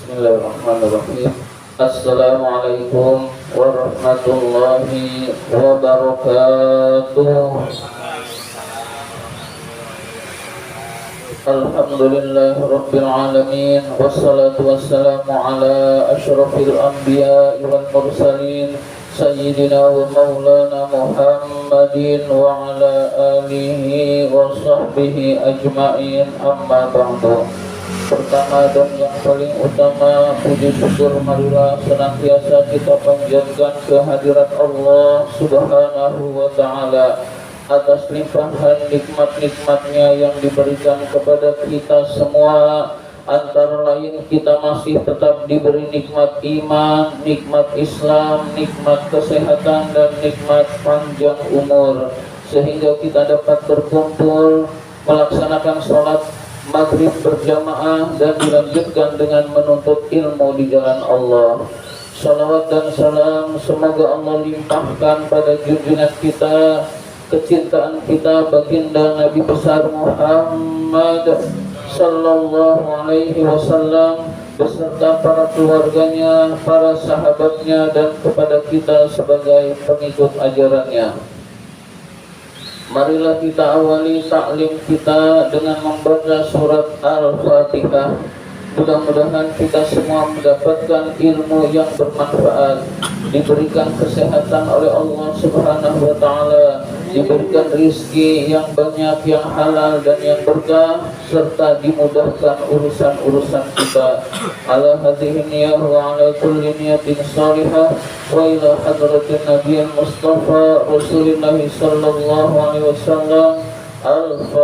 Bismillahirrahmanirrahim. Assalamualaikum warahmatullahi wabarakatuh. Alhamdulillahi rabbil alamin, wassalatu wassalamu ala asyrafil anbiya'i wal mursalin, sayyidina wa maulana Muhammadin wa ala alihi wa sahbihi ajma'in, amma ba'du. Pertama dan yang paling utama, puji syukur marilah senantiasa kita panjatkan kehadirat Allah Subhanahu wa ta'ala atas limpahan nikmat-nikmatnya yang diberikan kepada kita semua. Antara lain kita masih tetap diberi nikmat iman, nikmat Islam, nikmat kesehatan, dan nikmat panjang umur, sehingga kita dapat berkumpul melaksanakan sholat maghrib berjamaah dan dilanjutkan dengan menuntut ilmu di jalan Allah. Salawat dan salam semoga Allah limpahkan pada junjungan kita, kecintaan kita, baginda Nabi besar Muhammad sallallahu alaihi wasallam beserta para keluarganya, para sahabatnya, dan kepada kita sebagai pengikut ajarannya. Marilah kita awali taklim kita dengan membaca surat Al-Fatihah. Mudah-mudahan kita semua mendapatkan ilmu yang bermanfaat, diberikan kesehatan oleh Allah Subhanahu wa ta'ala, diberikan rizki yang banyak, yang halal dan yang berkah, serta dimudahkan urusan-urusan kita. Ala hadhihi niyah wa ala kulli niyatin salihah wa ila hadratin nabiyil mustafa Rasulullah sallallahu alaihi wasallam. Al-Fatihah.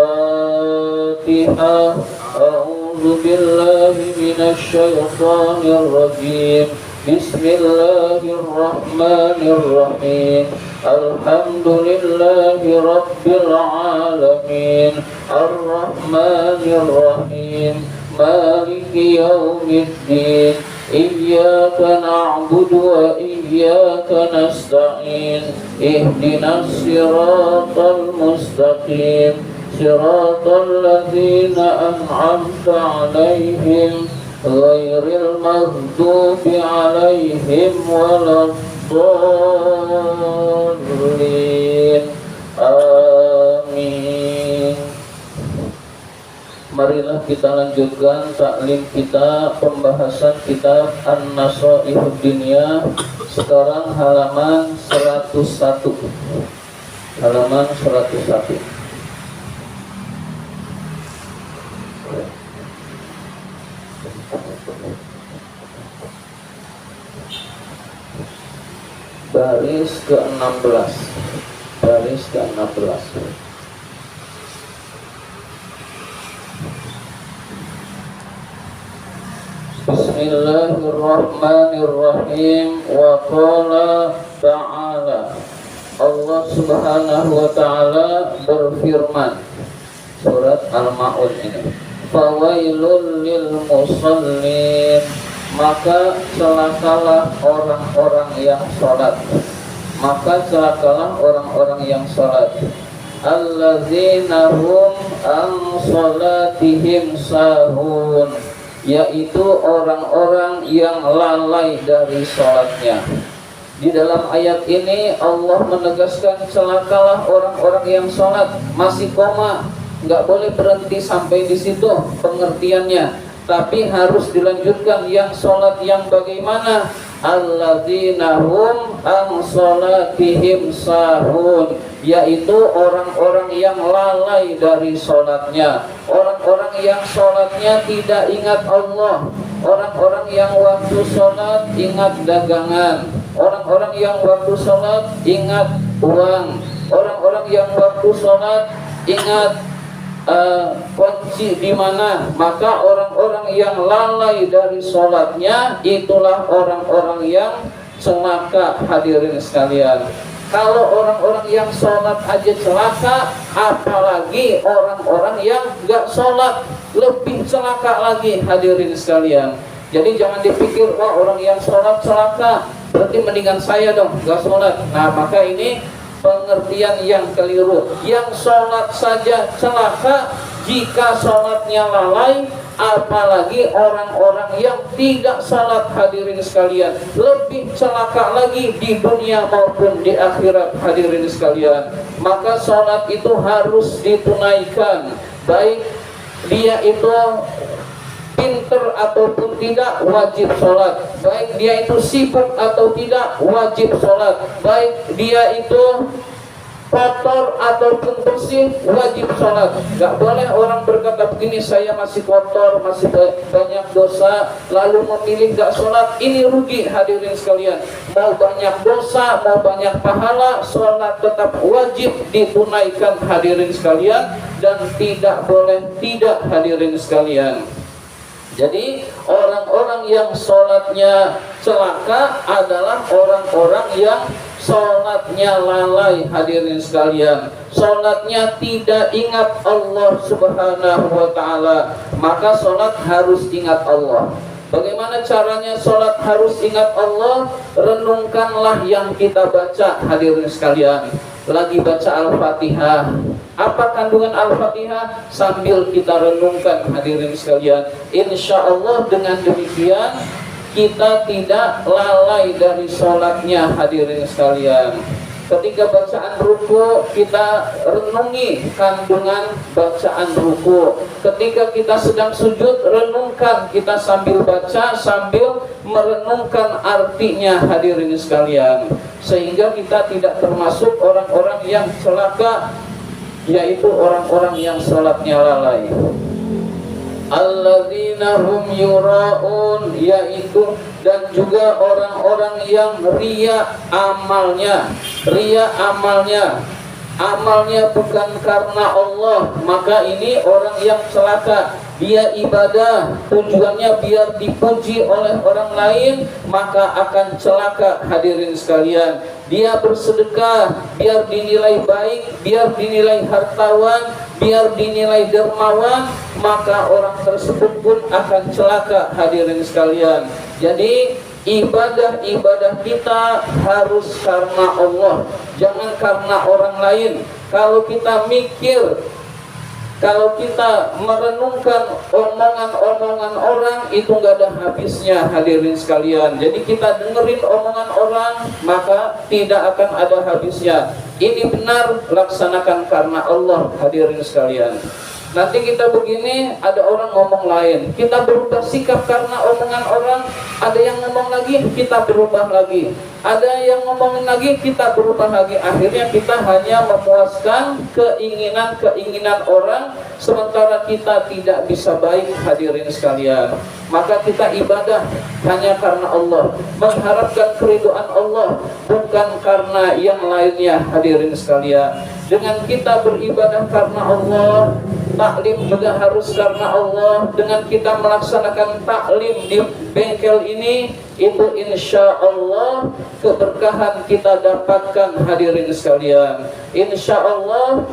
A'udzu billahi minasy syaithanir rajim. Bismillahirrahmanirrahim. Alhamdulillahi rabbil alamin. Ar-Rahmanir-Rahim. Maliki yaumiddin. Iyyaka na'budu wa iyyaka nasta'in. Ihdinas siratal mustaqim. Siratal ladzina an'amta 'alaihim ghairil maghdubi 'alaihim waladdallin. Amin. Marilah kita lanjutkan taklim kita, pembahasan kitab An-Nasaihud Diniyah. Sekarang halaman 101. Halaman 101. Baris ke-16. Baris ke-16. Bismillahirrahmanirrahim. Wa qala ta'ala. Allah Subhanahu wa ta'ala berfirman. Surat Al-Ma'un ini. Fawailul lil musallin. Maka celakalah orang-orang yang sholat. Maka celakalah orang-orang yang sholat. Alladzina hum an sholatihim sahun. Yaitu orang-orang yang lalai dari sholatnya. Di dalam ayat ini Allah menegaskan celakalah orang-orang yang sholat. Masih koma, nggak boleh berhenti sampai di situ pengertiannya, tapi harus dilanjutkan yang sholat yang bagaimana. Alladzina hum an sholatihim sahun. Yaitu orang-orang yang lalai dari sholatnya, orang-orang yang sholatnya tidak ingat Allah, orang-orang yang waktu sholat ingat dagangan, orang-orang yang waktu sholat ingat uang, orang-orang yang waktu sholat ingat kunci di mana. Maka orang-orang yang lalai dari sholatnya itulah orang-orang yang celaka. Hadirin sekalian, kalau orang-orang yang sholat aja celaka, apalagi orang-orang yang gak sholat lebih celaka lagi. Hadirin sekalian, jadi jangan dipikir wah orang yang sholat celaka, berarti mendingan saya dong gak sholat. Nah, maka ini pengertian yang keliru. Yang sholat saja celaka, jika sholatnya lalai Apalagi orang-orang yang tidak salat, hadirin sekalian, lebih celaka lagi di dunia maupun di akhirat, hadirin sekalian. Maka salat itu harus ditunaikan, baik dia itu pinter ataupun tidak, wajib sholat. Baik dia itu sibuk atau tidak, wajib sholat. Baik dia itu kotor ataupun bersih, wajib sholat. Gak boleh orang berkata begini, saya masih kotor, masih banyak dosa, lalu memilih gak sholat. Ini rugi, hadirin sekalian. Mau banyak dosa, mau banyak pahala, sholat tetap wajib ditunaikan, hadirin sekalian. Dan tidak boleh tidak, hadirin sekalian. Jadi orang-orang yang sholatnya celaka adalah orang-orang yang sholatnya lalai, hadirin sekalian. Sholatnya tidak ingat Allah subhanahu wa ta'ala. Maka sholat harus ingat Allah. Bagaimana caranya sholat harus ingat Allah? Renungkanlah yang kita baca, hadirin sekalian. Lagi baca Al-Fatihah, apa kandungan Al-Fatihah? Sambil kita renungkan, hadirin sekalian. Insya Allah dengan demikian kita tidak lalai dari sholatnya, hadirin sekalian. Ketika bacaan ruku, kita renungi kandungan bacaan ruku. Ketika kita sedang sujud, renungkan, kita sambil baca, sambil merenungkan artinya, hadirin sekalian. Sehingga kita tidak termasuk orang-orang yang celaka, yaitu orang-orang yang sholatnya lalai. Alladzina hum yura'un, yaitu dan juga orang-orang yang ria amalnya. Ria amalnya bukan karena Allah, maka ini orang yang celaka. Dia ibadah tujuannya biar dipuji oleh orang lain, maka akan celaka, hadirin sekalian. Dia bersedekah biar dinilai baik, biar dinilai hartawan, biar dinilai dermawan, maka orang tersebut pun akan celaka, hadirin sekalian. Jadi ibadah-ibadah kita harus karena Allah, jangan karena orang lain. Kalau kita mikir, kalau kita merenungkan omongan-omongan orang, itu nggak ada habisnya, hadirin sekalian. Jadi kita dengerin omongan orang, maka tidak akan ada habisnya. Ini benar, laksanakan karena Allah, hadirin sekalian. Nanti kita begini, ada orang ngomong lain, kita berubah sikap karena omongan orang. Ada yang ngomong lagi, kita berubah lagi. Ada yang ngomongin lagi, kita berubah lagi. Akhirnya kita hanya memuaskan keinginan-keinginan orang, sementara kita tidak bisa baik, hadirin sekalian. Maka kita ibadah hanya karena Allah, mengharapkan keridhaan Allah, bukan karena yang lainnya, hadirin sekalian. Dengan kita beribadah karena Allah, taklim juga harus karena Allah. Dengan kita melaksanakan taklim di bengkel ini, itu insya Allah keberkahan kita dapatkan, hadirin sekalian. Insya Allah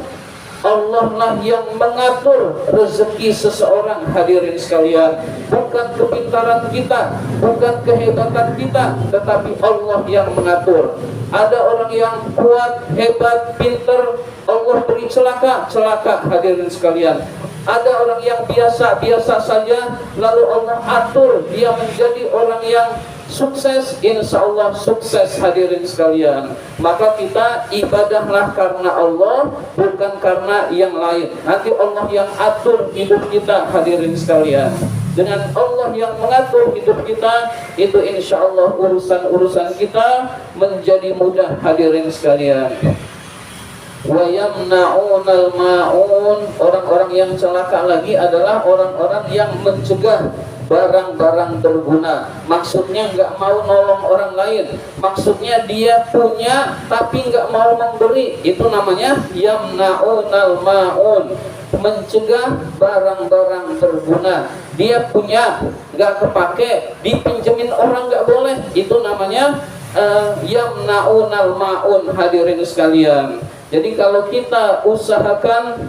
Allah lah yang mengatur rezeki seseorang, hadirin sekalian. Bukan kepintaran kita, bukan kehebatan kita, tetapi Allah yang mengatur. Ada orang yang kuat, hebat, pinter, Allah beri celaka, hadirin sekalian. Ada orang yang biasa saja, lalu Allah atur dia menjadi orang yang sukses, insya Allah sukses, hadirin sekalian. Maka kita ibadahlah karena Allah, bukan karena yang lain. Nanti Allah yang atur hidup kita, hadirin sekalian. Dengan Allah yang mengatur hidup kita, itu insya Allah urusan-urusan kita menjadi mudah, hadirin sekalian. Wa yamna'unal ma'un, orang-orang yang celaka lagi adalah orang-orang yang mencegah barang-barang berguna. Maksudnya nggak mau nolong orang lain, maksudnya dia punya tapi nggak mau memberi. Itu namanya yamna'unal ma'un, mencegah barang-barang berguna. Dia punya nggak kepake, dipinjemin orang nggak boleh. Itu namanya yamna'unal ma'un, hadirin sekalian. Jadi kalau kita usahakan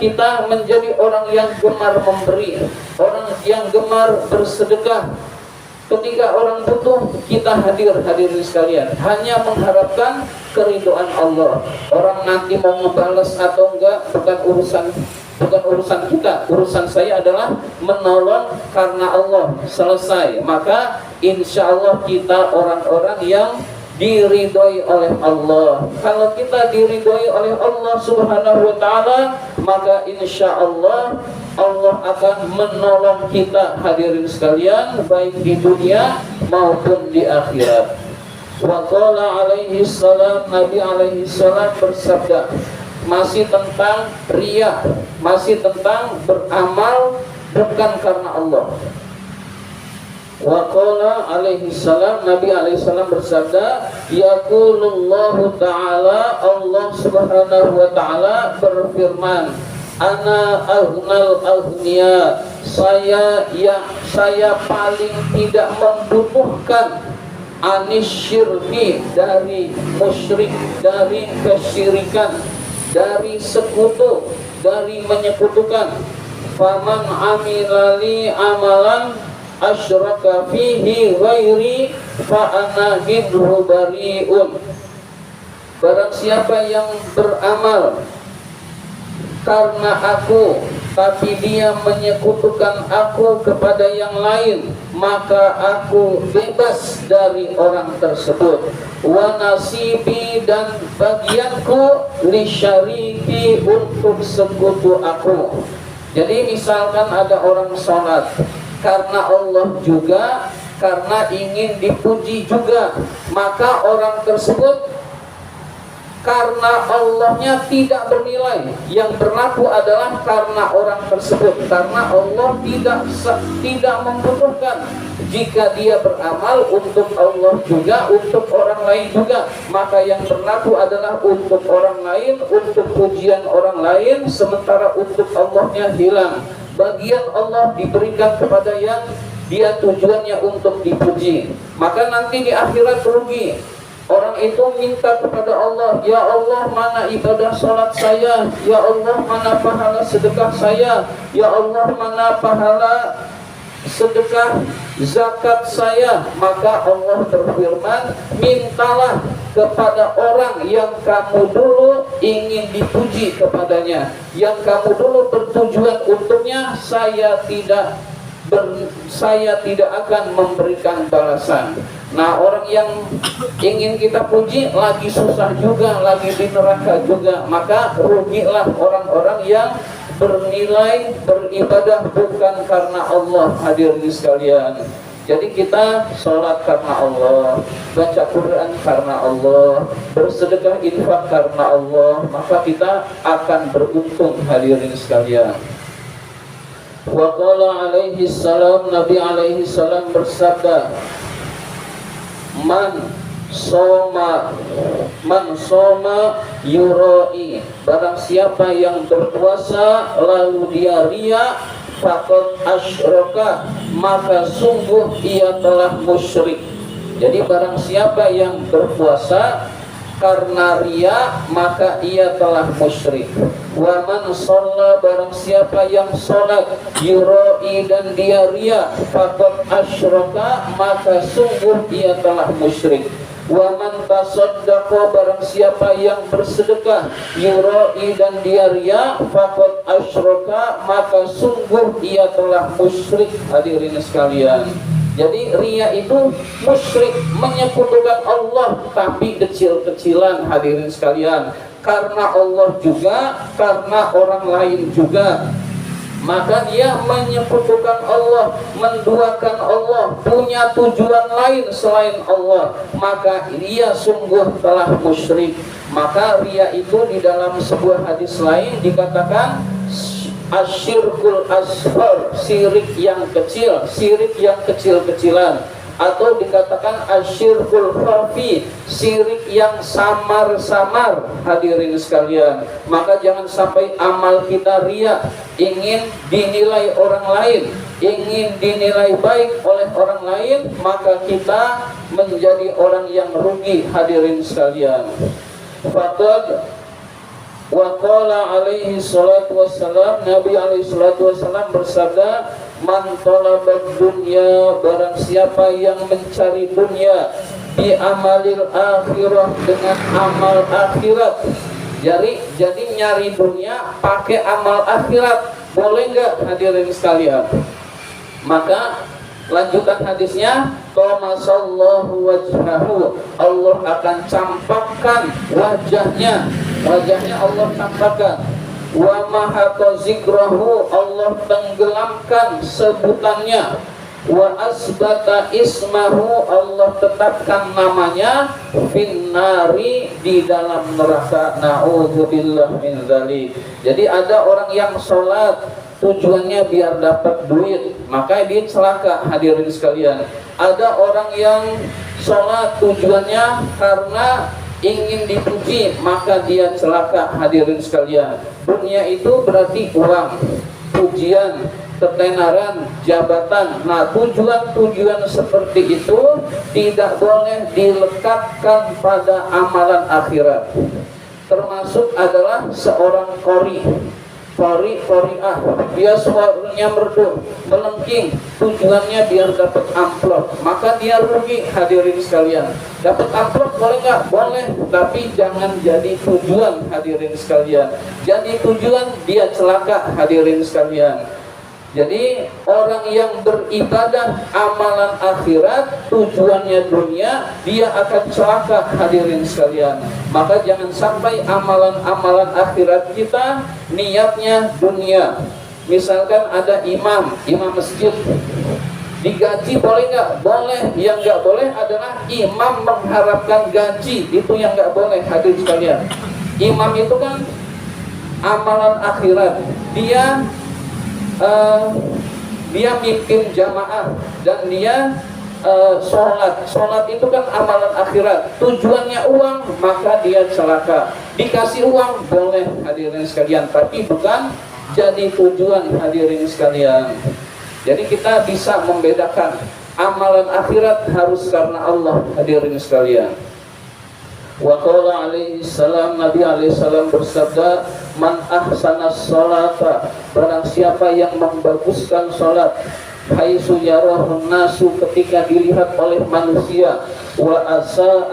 kita menjadi orang yang gemar memberi, orang yang gemar bersedekah. Ketika orang butuh, kita hadirin sekalian, hanya mengharapkan keridhaan Allah. Orang nanti mau membalas atau enggak bukan urusan kita. urusan saya adalah menolong karena Allah, selesai. Maka insya Allah kita orang-orang yang diridhoi oleh Allah. Kalau kita diridhoi oleh Allah Subhanahu wa taala, maka insya Allah Allah akan menolong kita, hadirin sekalian, baik di dunia maupun di akhirat. Wa qala alaihi salam, Nabi alaihi salam bersabda, masih tentang riya, masih tentang beramal bukan karena Allah. Wa qala alaihi salam, Nabi alaihi salam bersabda, yaqulullahu ta'ala, Allah Subhanahu wa ta'ala berfirman, ana aghnal aghniya, saya paling tidak membutuhkan anis syirki, dari musyrik, dari kesyirikan, dari sekutu, dari menyekutukan. Faman amilali amalan asyraka fihi ghairi fa ana minhu bari'un. Barang siapa yang beramal karena aku tapi dia menyekutukan aku kepada yang lain, maka aku bebas dari orang tersebut. Wa nasibi, dan bagianku li syariki, untuk sekutu aku. Jadi misalkan ada orang sholat karena Allah juga, karena ingin dipuji juga, maka orang tersebut karena Allahnya tidak bernilai. Yang berlaku adalah karena orang tersebut, karena Allah tidak membutuhkan. Jika dia beramal untuk Allah juga, untuk orang lain juga, maka yang berlaku adalah untuk orang lain, untuk pujian orang lain, sementara untuk Allahnya hilang. Bagian Allah diberikan kepada yang dia tujuannya untuk dipuji, maka nanti di akhirat rugi. Orang itu minta kepada Allah, ya Allah, mana ibadah salat saya? Ya Allah, mana pahala sedekah saya? Ya Allah, mana pahala sedekah zakat saya? Maka Allah berfirman, mintalah kepada orang yang kamu dulu ingin dipuji kepadanya, yang kamu dulu bertujuan untuknya. Saya tidak akan memberikan balasan. Nah, orang yang ingin kita puji lagi susah juga, lagi di neraka juga, maka rugilah orang-orang yang bernilai beribadah bukan karena Allah, hadirin sekalian. Jadi kita sholat karena Allah, baca Quran karena Allah, bersedekah infak karena Allah, maka kita akan beruntung, hadirin sekalian. Wa qala alaihi salam, Nabi alaihi salam bersabda, Man soma yuroi, barang siapa yang berpuasa lalu dia riya, faqad asyraka, maka sungguh ia telah musyrik. Jadi barang siapa yang berpuasa karena riya, maka ia telah musyrik. Wa man shalla, barang siapa yang sholat yuroi dan dia riya, faqad asyraka, maka sungguh ia telah musyrik. Wa man tasaddaqa, barang siapa yang bersedekah yuroi dan dia riya, faqad asyraka, maka sungguh ia telah musyrik, hadirin sekalian. Jadi riya itu musyrik, menyekutukan Allah, tapi kecil-kecilan, hadirin sekalian. Karena Allah juga, karena orang lain juga, maka dia menyekutukan Allah, menduakan Allah, punya tujuan lain selain Allah, maka dia sungguh telah musyrik. Maka riya itu di dalam sebuah hadis lain dikatakan asyirkul asghar, sirik yang kecil, sirik yang kecil-kecilan, atau dikatakan asyirkul khafi, sirik yang samar-samar, hadirin sekalian. Maka jangan sampai amal kita riya, ingin dinilai orang lain, ingin dinilai baik oleh orang lain, maka kita menjadi orang yang rugi, hadirin sekalian. Faqad wa qala alaihi salatu wassalam, Nabi alaihi salatu wassalam bersabda, man talabad dunya, barang siapa yang mencari dunia, bi amalil akhirah, dengan amal akhirat. Jadi nyari dunia pakai amal akhirat, boleh nggak hadirin sekalian? Maka lanjutan hadisnya, Tomasallahu wajhahu, Allah akan campakkan wajahnya Allah campakkan. Wa mahata zikrahu, Allah tenggelamkan sebutannya. Wa asbata ismahu, Allah tetapkan namanya finnari, di dalam neraka. Na'udzubillah min dzalik. Jadi ada orang yang sholat tujuannya biar dapat duit, maka dia celaka, hadirin sekalian. Ada orang yang sholat tujuannya karena ingin dipuji, maka dia celaka, hadirin sekalian. Dunia itu berarti uang, pujian, ketenaran, jabatan. Nah, tujuan-tujuan seperti itu tidak boleh dilekatkan pada amalan akhirat. Termasuk adalah seorang qori'ah, dia suaranya merdu, melengking, tujuannya biar dapat amplop, maka dia rugi, hadirin sekalian. Dapat amplop boleh nggak? Boleh, tapi jangan jadi tujuan, hadirin sekalian. Jadi tujuan, dia celaka, hadirin sekalian. Jadi orang yang beribadah amalan akhirat tujuannya dunia, dia akan celaka, hadirin sekalian. Maka jangan sampai amalan-amalan akhirat kita niatnya dunia. Misalkan ada imam masjid, digaji boleh nggak? Boleh. Yang nggak boleh adalah imam mengharapkan gaji, itu yang nggak boleh, hadirin sekalian. Imam itu kan amalan akhirat, dia mimpin jamaah dan dia sholat itu kan amalan akhirat, tujuannya uang, maka dia celaka. Dikasih uang boleh, hadirin sekalian, tapi bukan jadi tujuan, hadirin sekalian. Jadi kita bisa membedakan amalan akhirat harus karena Allah, hadirin sekalian. Wa qala alaihi salam, Nabi alaihi salam bersabda, man ahsanas sholata, barang siapa yang membaguskan sholat, haitsu yarahun nasu, ketika dilihat oleh manusia, wa asa